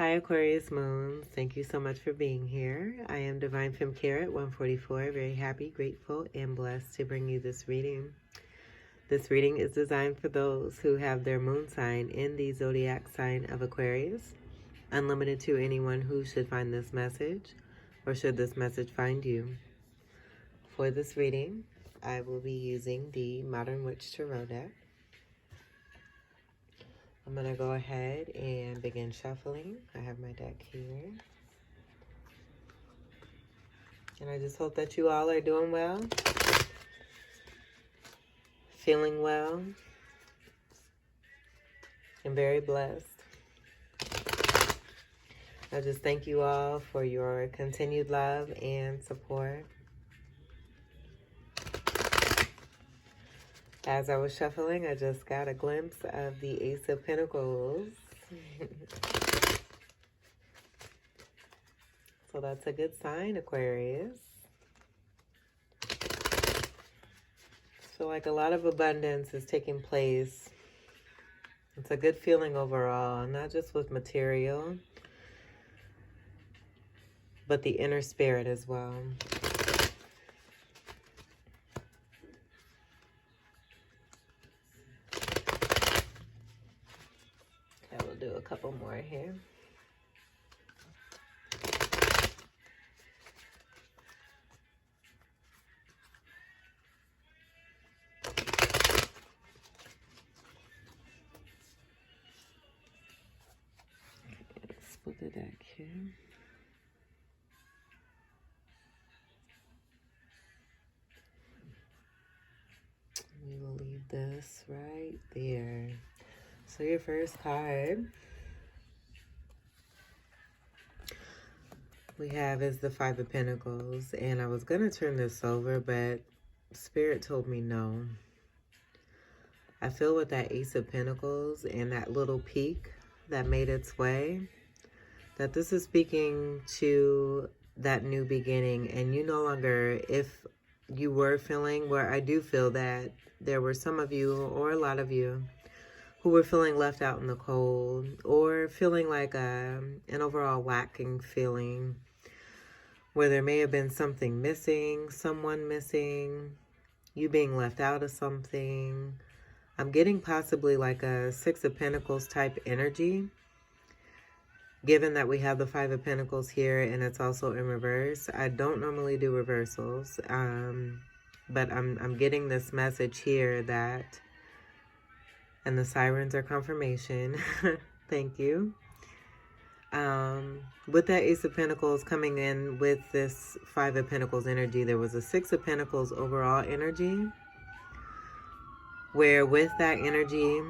Hi Aquarius Moons, thank you so much for being here. I am Divine Femme Carrot 144, very happy, grateful, and blessed to bring you this reading. This reading is designed for those who have their moon sign in the zodiac sign of Aquarius, unlimited to anyone who should find this message or should this message find you. For this reading, I will be using the Modern Witch Tarot deck. I'm going to go ahead and begin shuffling. I have my deck here. And I just hope that you all are doing well, feeling well, and very blessed. I just thank you all for your continued love and support. As I was shuffling, I just got a glimpse of the Ace of Pentacles. So that's a good sign, Aquarius. I feel like a lot of abundance is taking place. It's a good feeling overall, not just with material, but the inner spirit as well. Okay, we'll do a couple more here. Let's put the deck here. We will leave this right there. So your first card we have is the Five of Pentacles. And I was going to turn this over, but Spirit told me no. I feel with that Ace of Pentacles and that little peak that made its way, that this is speaking to that new beginning. And you no longer, if you were feeling, where I do feel that there were some of you or a lot of you who were feeling left out in the cold, or feeling like an overall lacking feeling, where there may have been something missing, someone missing, you being left out of something. I'm getting possibly like a Six of Pentacles type energy, given that we have the Five of Pentacles here and it's also in reverse. I don't normally do reversals, but I'm getting this message here that, and the sirens are confirmation. Thank you. With that Ace of Pentacles coming in with this Five of Pentacles energy, there was a Six of Pentacles overall energy, where with that energy,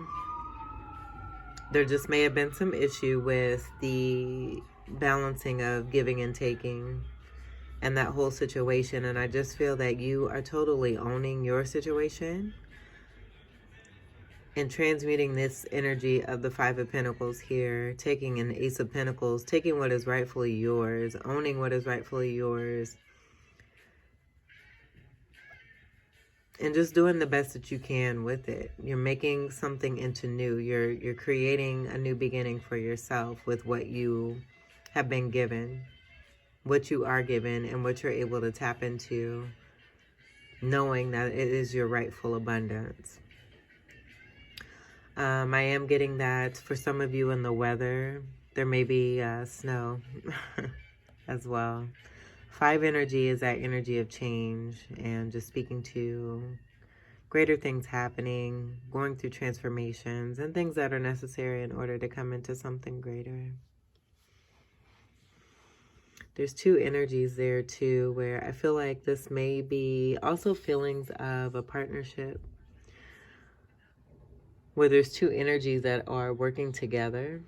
there just may have been some issue with the balancing of giving and taking and that whole situation. And I just feel that you are totally owning your situation and transmuting this energy of the Five of Pentacles here, taking an Ace of Pentacles, taking what is rightfully yours, owning what is rightfully yours, and just doing the best that you can with it. You're making something into new. You're creating a new beginning for yourself with what you have been given, what you are given, and what you're able to tap into, knowing that it is your rightful abundance. I am getting that for some of you in the weather, there may be snow as well. Five energy is that energy of change and just speaking to greater things happening, going through transformations and things that are necessary in order to come into something greater. There's two energies there too, where I feel like this may be also feelings of a partnership, where there's two energies that are working together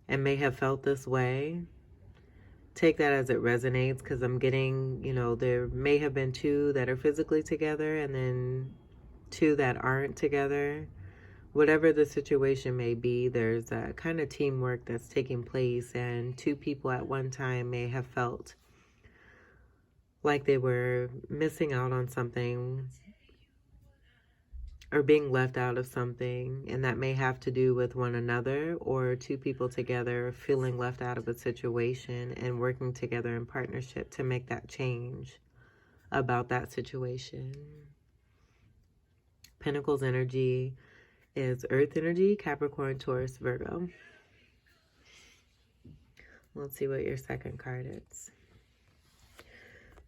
and may have felt this way. Take that as it resonates, because I'm getting, you know, there may have been two that are physically together and then two that aren't together. Whatever the situation may be, there's a kind of teamwork that's taking place, and two people at one time may have felt like they were missing out on something, or being left out of something, and that may have to do with one another or two people together feeling left out of a situation and working together in partnership to make that change about that situation. Pentacles energy is Earth energy, Capricorn, Taurus, Virgo. Let's see what your second card is.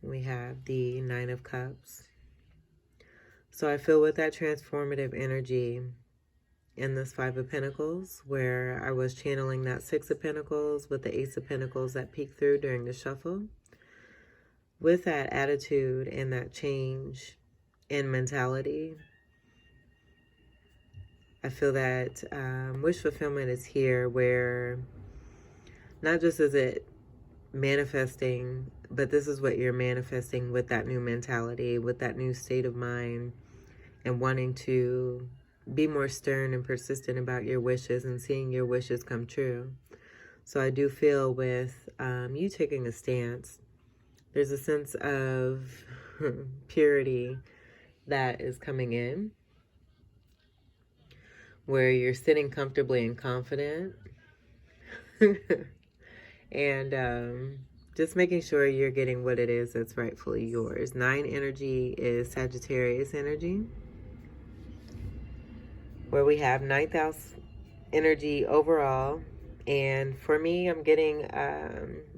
We have the Nine of Cups. So I feel with that transformative energy in this Five of Pentacles, where I was channeling that Six of Pentacles with the Ace of Pentacles that peeked through during the shuffle. With that attitude and that change in mentality, I feel that wish fulfillment is here, where not just is it manifesting, but this is what you're manifesting with that new mentality, with that new state of mind, and wanting to be more stern and persistent about your wishes and seeing your wishes come true. So I do feel with you taking a stance, there's a sense of purity that is coming in, where you're sitting comfortably and confident and just making sure you're getting what it is that's rightfully yours. 9 energy is Sagittarius energy, where we have 9th house energy overall. And for me, I'm getting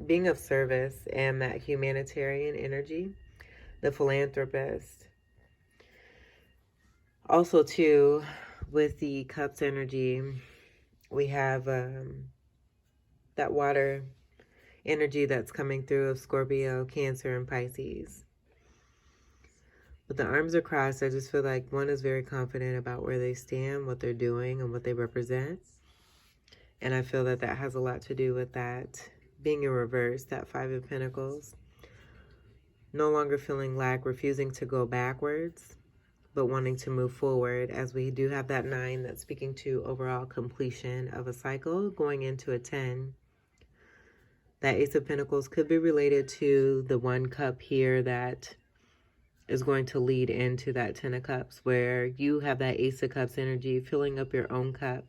being of service and that humanitarian energy, the philanthropist. Also, too, with the Cups energy, we have that water energy that's coming through of Scorpio, Cancer, and Pisces. With the arms across, I just feel like one is very confident about where they stand, what they're doing, and what they represent. And I feel that that has a lot to do with that being in reverse, that Five of Pentacles. No longer feeling lack, refusing to go backwards, but wanting to move forward, as we do have that 9 that's speaking to overall completion of a cycle, going into a 10. That Ace of Pentacles could be related to the 1 cup here that is going to lead into that 10 of Cups, where you have that Ace of Cups energy, filling up your own cup,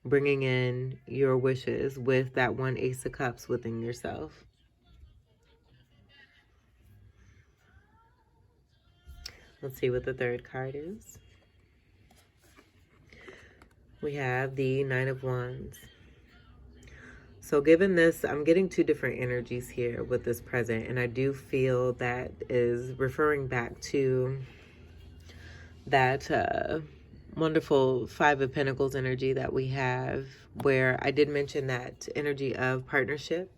bringing in your wishes with that 1 Ace of Cups within yourself. Let's see what the third card is. We have the 9 of Wands. So given this, I'm getting 2 different energies here with this present, and I do feel that is referring back to that wonderful 5 of Pentacles energy that we have, where I did mention that energy of partnership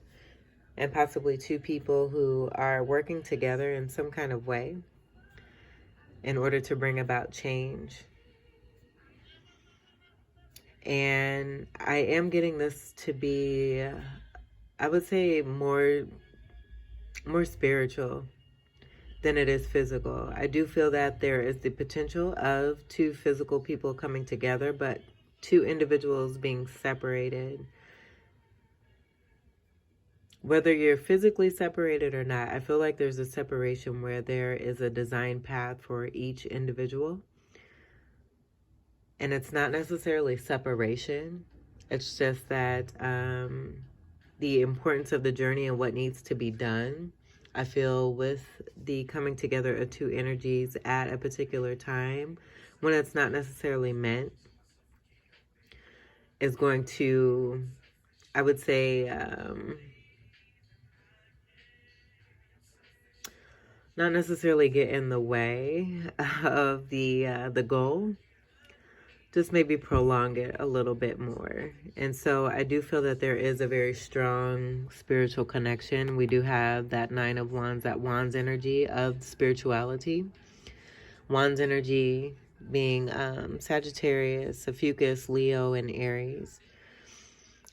and possibly 2 people who are working together in some kind of way in order to bring about change. And I am getting this to be, I would say, more spiritual than it is physical. I do feel that there is the potential of 2 physical people coming together, but 2 individuals being separated. Whether you're physically separated or not, I feel like there's a separation where there is a design path for each individual. And it's not necessarily separation. It's just that the importance of the journey and what needs to be done, I feel, with the coming together of 2 energies at a particular time, when it's not necessarily meant, is going to, I would say, not necessarily get in the way of the goal, just maybe prolong it a little bit more. And so I do feel that there is a very strong spiritual connection. We do have that 9 of Wands, that Wands energy of spirituality. Wands energy being Sagittarius, Ophiuchus, Leo, and Aries.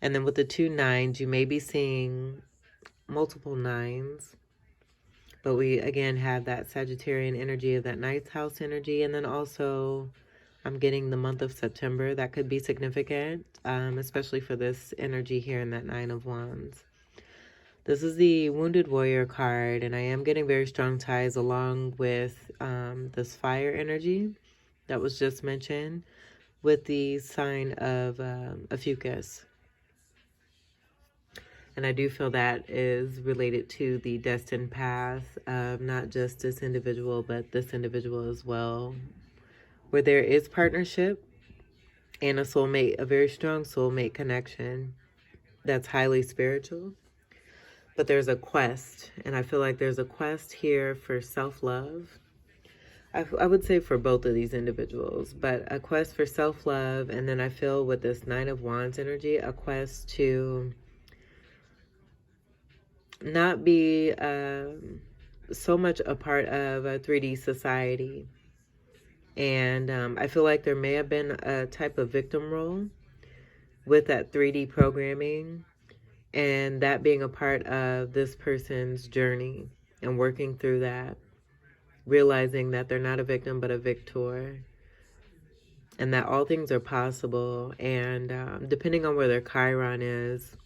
And then with the 2 9s, you may be seeing multiple 9s. But we, again, have that Sagittarian energy of that 9th house energy. And then also, I'm getting the month of September. That could be significant, especially for this energy here in that 9 of Wands. This is the Wounded Warrior card, and I am getting very strong ties along with this fire energy that was just mentioned with the sign of Aquarius. And I do feel that is related to the destined path of not just this individual, but this individual as well, where there is partnership and a soulmate, a very strong soulmate connection that's highly spiritual. But there's a quest, and I feel like there's a quest here for self-love. I would say for both of these individuals, but a quest for self-love, and then I feel with this Nine of Wands energy, a quest to not be so much a part of a 3D society. And I feel like there may have been a type of victim role with that 3D programming, and that being a part of this person's journey and working through that, realizing that they're not a victim but a victor, and that all things are possible. And depending on where their Chiron is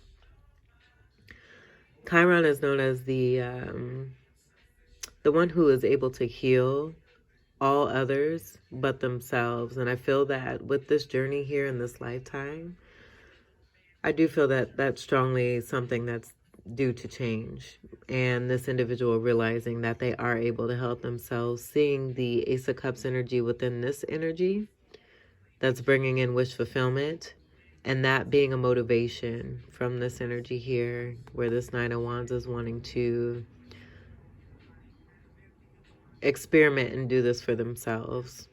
known as the one who is able to heal all others but themselves. And I feel that with this journey here in this lifetime, I do feel that that's strongly something that's due to change. And this individual realizing that they are able to help themselves, seeing the Ace of Cups energy within this energy that's bringing in wish fulfillment, and that being a motivation from this energy here, where this Nine of Wands is wanting to experiment and do this for themselves.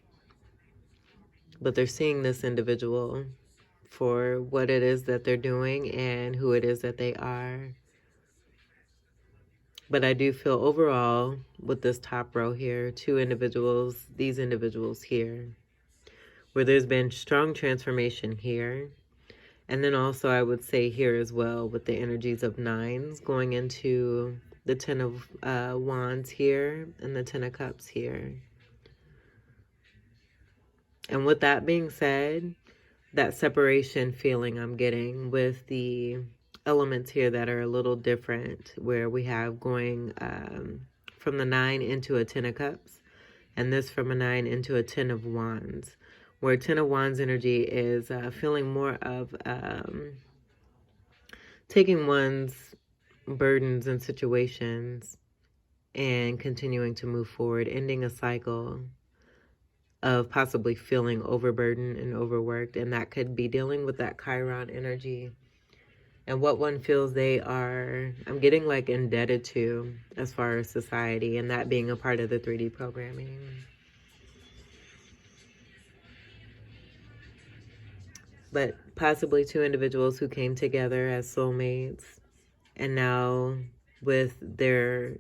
But they're seeing this individual for what it is that they're doing and who it is that they are. But I do feel overall with this top row here, two individuals, these individuals here, where there's been strong transformation here. And then also I would say here as well with the energies of nines going into the Ten of Wands here and the Ten of Cups here. And with that being said, that separation feeling I'm getting with the elements here that are a little different, where we have going from the 9 into a 10 of Cups, and this from a 9 into a 10 of Wands, where 10 of Wands energy is feeling more of taking one's burdens and situations and continuing to move forward, ending a cycle of possibly feeling overburdened and overworked. And that could be dealing with that Chiron energy and what one feels they are, I'm getting like indebted to as far as society, and that being a part of the 3D programming. But possibly two individuals who came together as soulmates, and now with their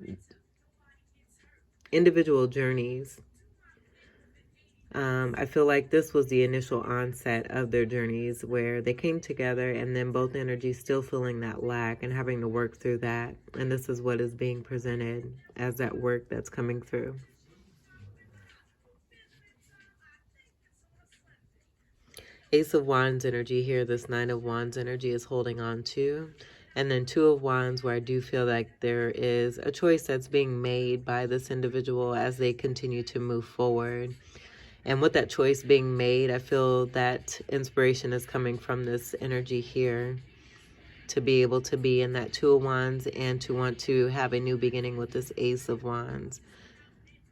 individual journeys, I feel like this was the initial onset of their journeys, where they came together and then both energies still feeling that lack and having to work through that. And this is what is being presented as that work that's coming through. Ace of Wands energy here, this 9 of Wands energy is holding on to. And then 2 of Wands, where I do feel like there is a choice that's being made by this individual as they continue to move forward. And with that choice being made, I feel that inspiration is coming from this energy here to be able to be in that 2 of Wands and to want to have a new beginning with this Ace of Wands.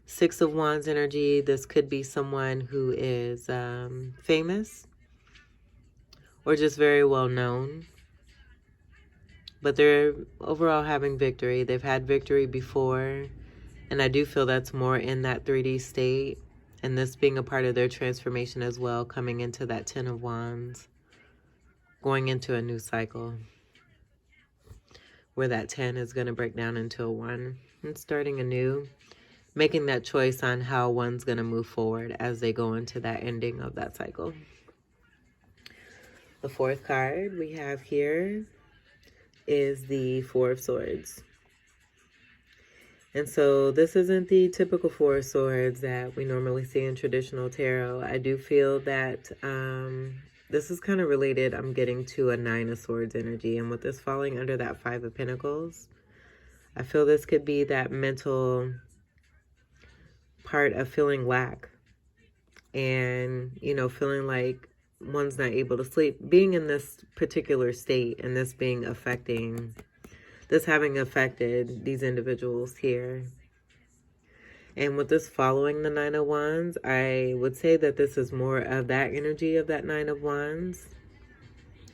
6 of Wands energy, this could be someone who is famous or just very well known, but they're overall having victory. They've had victory before, and I do feel that's more in that 3D state. And this being a part of their transformation as well, coming into that 10 of Wands, going into a new cycle, where that 10 is going to break down into a 1 and starting anew, making that choice on how one's going to move forward as they go into that ending of that cycle. The fourth card we have here is the Four of Swords. And so this isn't the typical Four of Swords that we normally see in traditional tarot. I do feel that this is kind of related, I'm getting, to a 9 of Swords energy. And with this falling under that 5 of Pentacles, I feel this could be that mental part of feeling lack. and, you know, feeling like one's not able to sleep, being in this particular state, and this being affecting, this having affected these individuals here. And with this following the Nine of Wands, I would say that this is more of that energy of that Nine of Wands.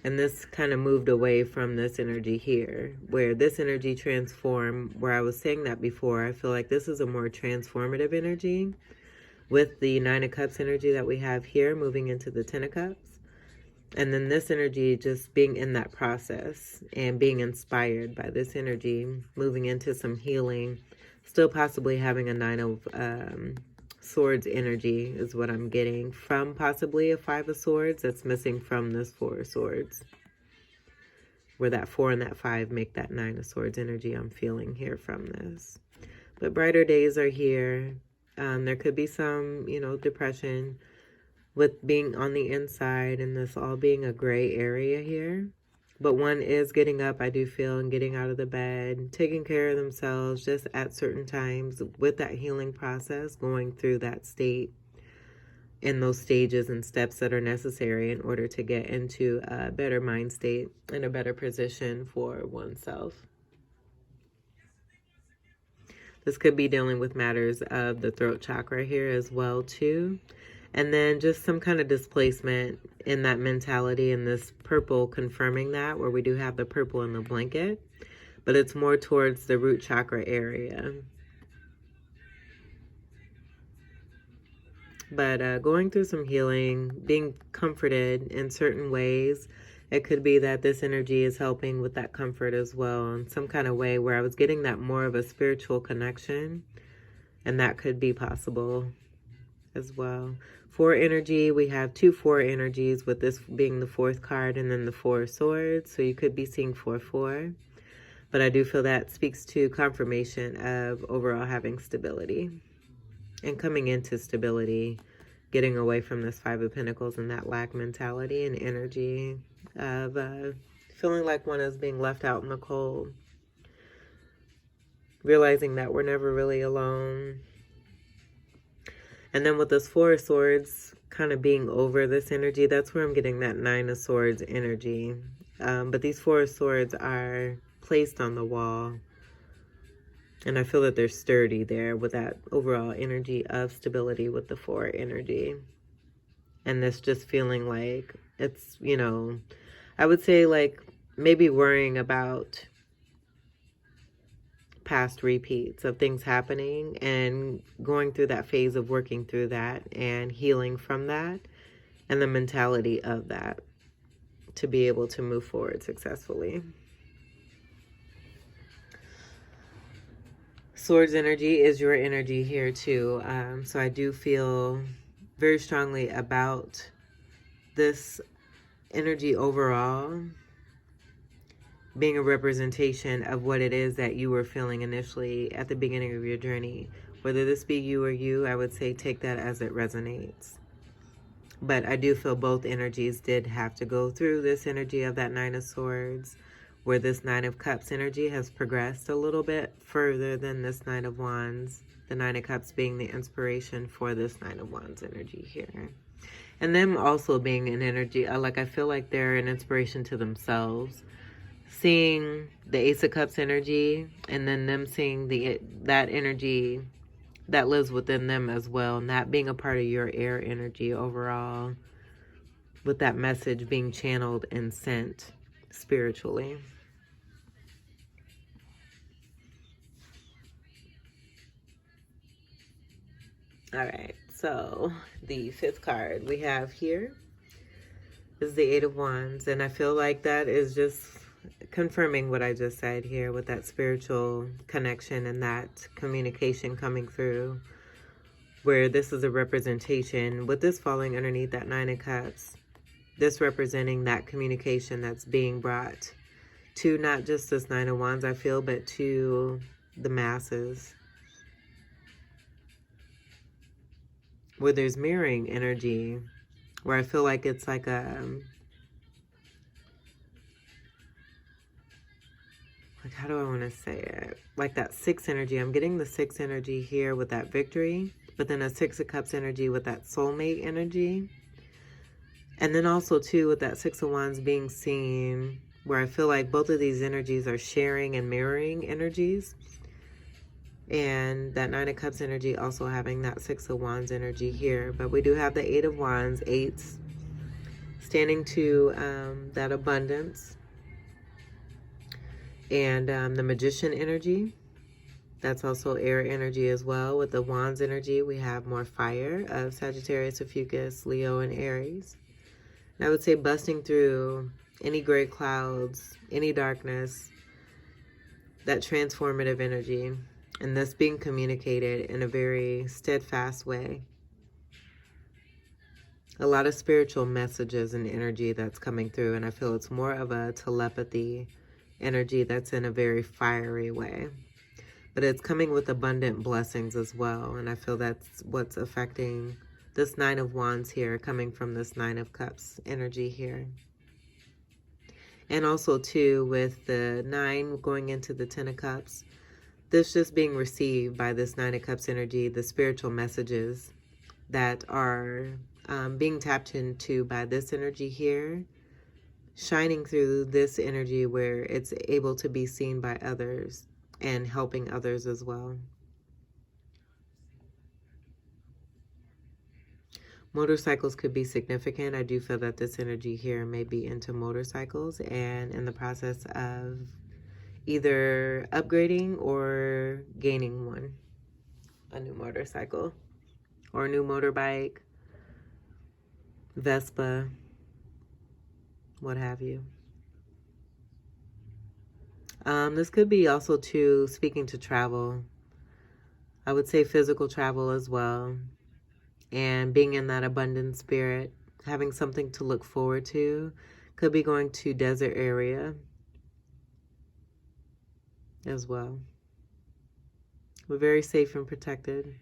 And this kind of moved away from this energy here, where this energy transformed, where I was saying that before, I feel like this is a more transformative energy with the Nine of Cups energy that we have here moving into the Ten of Cups. And then this energy just being in that process and being inspired by this energy, moving into some healing, still possibly having a Nine of Swords energy is what I'm getting from possibly a Five of Swords that's missing from this Four of Swords. Where that 4 and that 5 make that 9 of Swords energy I'm feeling here from this. But brighter days are here. There could be some, you know, depression with being on the inside and this all being a gray area here. But one is getting up, I do feel, and getting out of the bed, taking care of themselves just at certain times with that healing process, going through that state in those stages and steps that are necessary in order to get into a better mind state and a better position for oneself. This could be dealing with matters of the throat chakra here as well too. And then just some kind of displacement in that mentality, and this purple confirming that, where we do have the purple in the blanket, but it's more towards the root chakra area. But going through some healing, being comforted in certain ways. It could be that this energy is helping with that comfort as well in some kind of way, where I was getting that more of a spiritual connection, and that could be possible as well. 4 energy, we have 2 4 energies, with this being the 4th card and then the 4 of Swords. So you could be seeing 4-4. But I do feel that speaks to confirmation of overall having stability and coming into stability, getting away from this 5 of Pentacles and that lack mentality and energy of feeling like one is being left out in the cold. Realizing that we're never really alone. And then with this 4 of Swords kind of being over this energy, that's where I'm getting that 9 of Swords energy. But these 4 of Swords are placed on the wall. And I feel that they're sturdy there with that overall energy of stability with the 4 energy. And this just feeling like it's, you know, I would say like maybe worrying about past repeats of things happening and going through that phase of working through that and healing from that and the mentality of that to be able to move forward successfully. Swords energy is your energy here too. So I do feel very strongly about this energy overall being a representation of what it is that you were feeling initially at the beginning of your journey. Whether this be you or you, I would say take that as it resonates. But I do feel both energies did have to go through this energy of that 9 of Swords, where this 9 of Cups energy has progressed a little bit further than this 9 of Wands. The 9 of Cups being the inspiration for this 9 of Wands energy here. And them also being an energy, like I feel like they're an inspiration to themselves. Seeing the Ace of Cups energy, and then them seeing that energy that lives within them as well, and that being a part of your air energy overall, with that message being channeled and sent spiritually. All right, so the 5th card we have here is the 8 of Wands, and I feel like that is just confirming what I just said here with that spiritual connection and that communication coming through, where this is a representation with this falling underneath that 9 of Cups, this representing that communication that's being brought to not just this 9 of Wands, I feel, but to the masses, where there's mirroring energy, where I feel like it's like how do I want to say it? Like that 6 energy. I'm getting the 6 energy here with that victory but then a Six of Cups energy with that soulmate energy. And then also, too, with that Six of Wands being seen, where I feel like both of these energies are sharing and mirroring energies. And that Nine of Cups energy also having that Six of Wands energy here. But we do have the Eight of Wands, eights, standing to that abundance. And the Magician energy, that's also air energy as well. With the Wands energy, we have more fire of Sagittarius, Ophiuchus, Leo, and Aries. And I would say busting through any gray clouds, any darkness, that transformative energy. And this being communicated in a very steadfast way. A lot of spiritual messages and energy that's coming through. And I feel it's more of a telepathy energy that's in a very fiery way. But it's coming with abundant blessings as well. And I feel that's what's affecting this Nine of Wands here, coming from this Nine of Cups energy here. And also, too, with the 9 going into the 10 of Cups, this just being received by this Nine of Cups energy, the spiritual messages that are being tapped into by this energy here, shining through this energy where it's able to be seen by others and helping others as well. Motorcycles could be significant. I do feel that this energy here may be into motorcycles and in the process of either upgrading or gaining one. A new motorcycle or a new motorbike, Vespa, what have you. This could be also too speaking to travel. I would say physical travel as well. And being in that abundant spirit, having something to look forward to. Could be going to desert area as well. We're very safe and protected.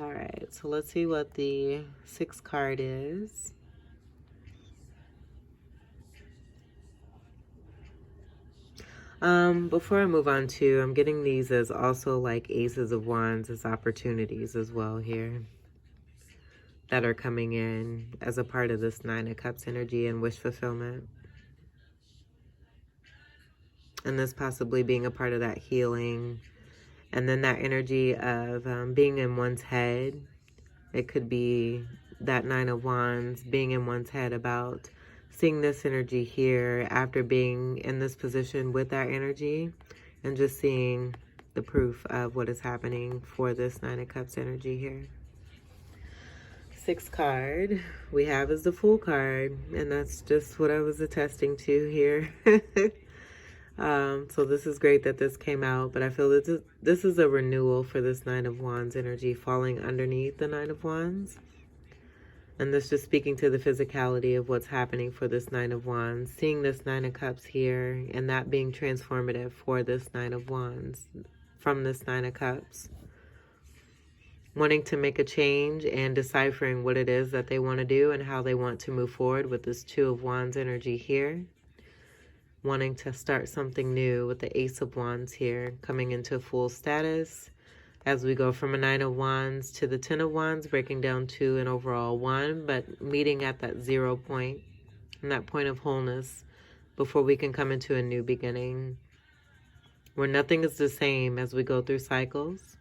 All right, so let's see what the 6th card is. Before I move on to, I'm getting these as also like Aces of Wands as opportunities as well here that are coming in as a part of this Nine of Cups energy and wish fulfillment. And this possibly being a part of that healing. And then that energy of being in one's head. It could be that Nine of Wands being in one's head about seeing this energy here after being in this position with that energy and just seeing the proof of what is happening for this Nine of Cups energy here. 6th card we have is the Fool card, and that's just what I was attesting to here. So this is great that this came out, but I feel that this is a renewal for this Nine of Wands energy falling underneath the Nine of Wands. And this just speaking to the physicality of what's happening for this Nine of Wands. Seeing this Nine of Cups here and that being transformative for this Nine of Wands from this Nine of Cups. Wanting to make a change and deciphering what it is that they want to do and how they want to move forward with this Two of Wands energy here. Wanting to start something new with the Ace of Wands here, coming into full status as we go from a Nine of Wands to the 10 of Wands, breaking down to an overall 1, but meeting at that 0 point and that point of wholeness before we can come into a new beginning where nothing is the same as we go through cycles.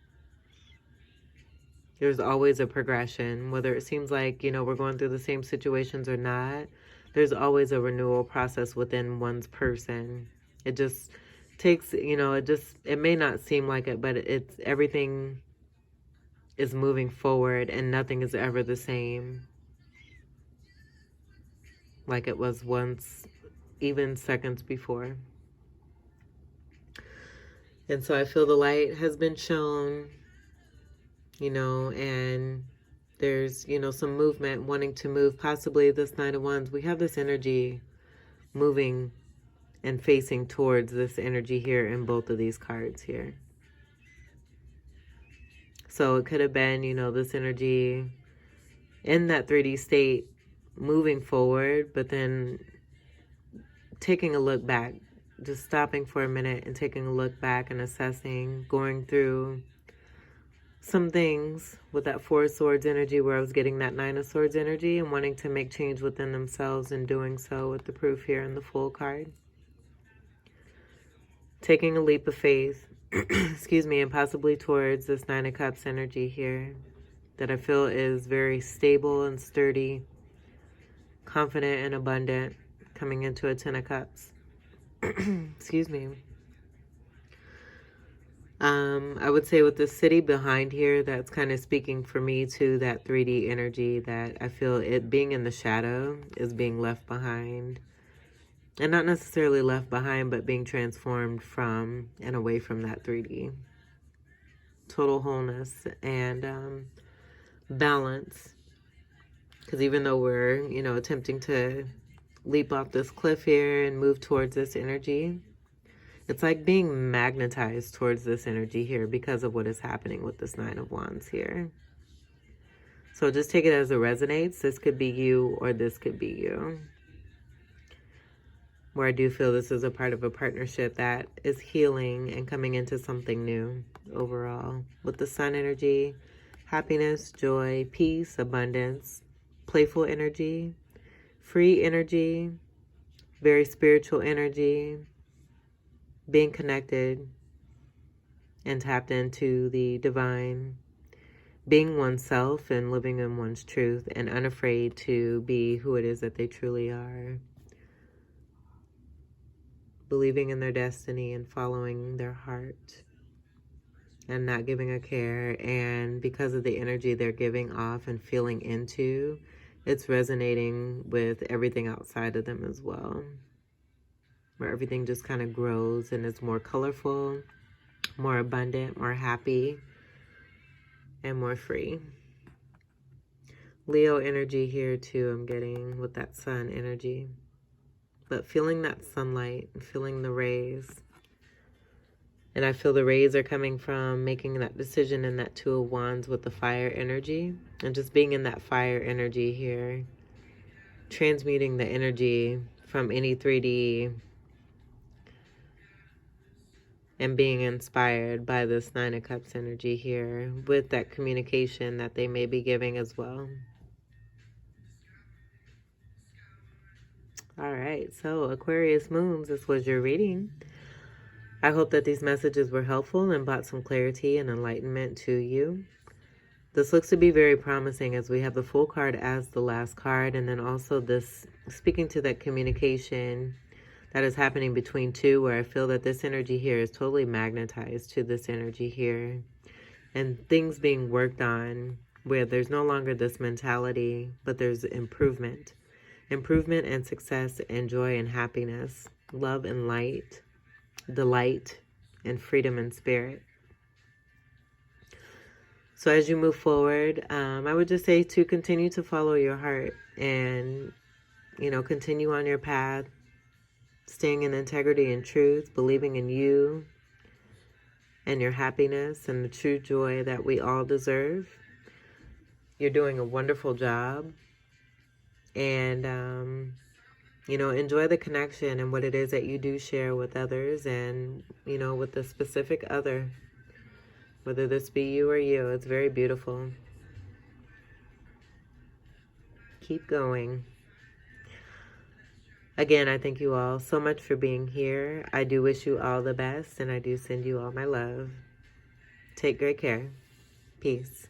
There's always a progression, whether it seems like, you know, we're going through the same situations or not. There's always a renewal process within one's person. It just takes, you know, it may not seem like it, but everything is moving forward and nothing is ever the same like it was once, even seconds before. And so I feel the light has been shown, you know, and there's, you know, some movement wanting to move. Possibly this Nine of Wands, we have this energy moving and facing towards this energy here in both of these cards here. So it could have been, you know, this energy in that 3D state moving forward, but then taking a look back just stopping for a minute and taking a look back and assessing, going through some things with that Four of Swords energy where I was getting that Nine of Swords energy and wanting to make change within themselves and doing so with the proof here in the Fool card. Taking a leap of faith, excuse me, and possibly towards this Nine of Cups energy here that I feel is very stable and sturdy, confident and abundant, coming into a Ten of Cups. Excuse me. I would say with the city behind here, that's kind of speaking for me to that 3D energy that I feel it being in the shadow is being left behind. And not necessarily left behind, but being transformed from and away from that 3D. Total wholeness and balance. Because even though we're, you know, attempting to leap off this cliff here and move towards this energy, it's like being magnetized towards this energy here because of what is happening with this Nine of Wands here. So just take it as it resonates. This could be you or this could be you. Where I do feel this is a part of a partnership that is healing and coming into something new overall. With the Sun energy, happiness, joy, peace, abundance, playful energy, free energy, very spiritual energy, being connected and tapped into the divine, being oneself and living in one's truth and unafraid to be who it is that they truly are. Believing in their destiny and following their heart and not giving a care. And because of the energy they're giving off and feeling into, it's resonating with everything outside of them as well. Where everything just kind of grows and is more colorful, more abundant, more happy, and more free. Leo energy here too, I'm getting with that Sun energy. But feeling that sunlight, feeling the rays. And I feel the rays are coming from making that decision in that Two of Wands with the fire energy. And just being in that fire energy here. Transmuting the energy from any 3D and being inspired by this Nine of Cups energy here with that communication that they may be giving as well. All right, so Aquarius moons, this was your reading. I hope that these messages were helpful and brought some clarity and enlightenment to you. This looks to be very promising as we have the Fool card as the last card, and then also this speaking to that communication that is happening between two, where I feel that this energy here is totally magnetized to this energy here. And things being worked on where there's no longer this mentality, but there's improvement. Improvement and success and joy and happiness. Love and light. Delight and freedom and spirit. So as you move forward, I would just say to continue to follow your heart and, you know, continue on your path. Staying in integrity and truth, believing in you and your happiness and the true joy that we all deserve. You're doing a wonderful job. And, you know, enjoy the connection and what it is that you do share with others and, you know, with the specific other. Whether this be you or you, it's very beautiful. Keep going. Again, I thank you all so much for being here. I do wish you all the best, and I do send you all my love. Take great care. Peace.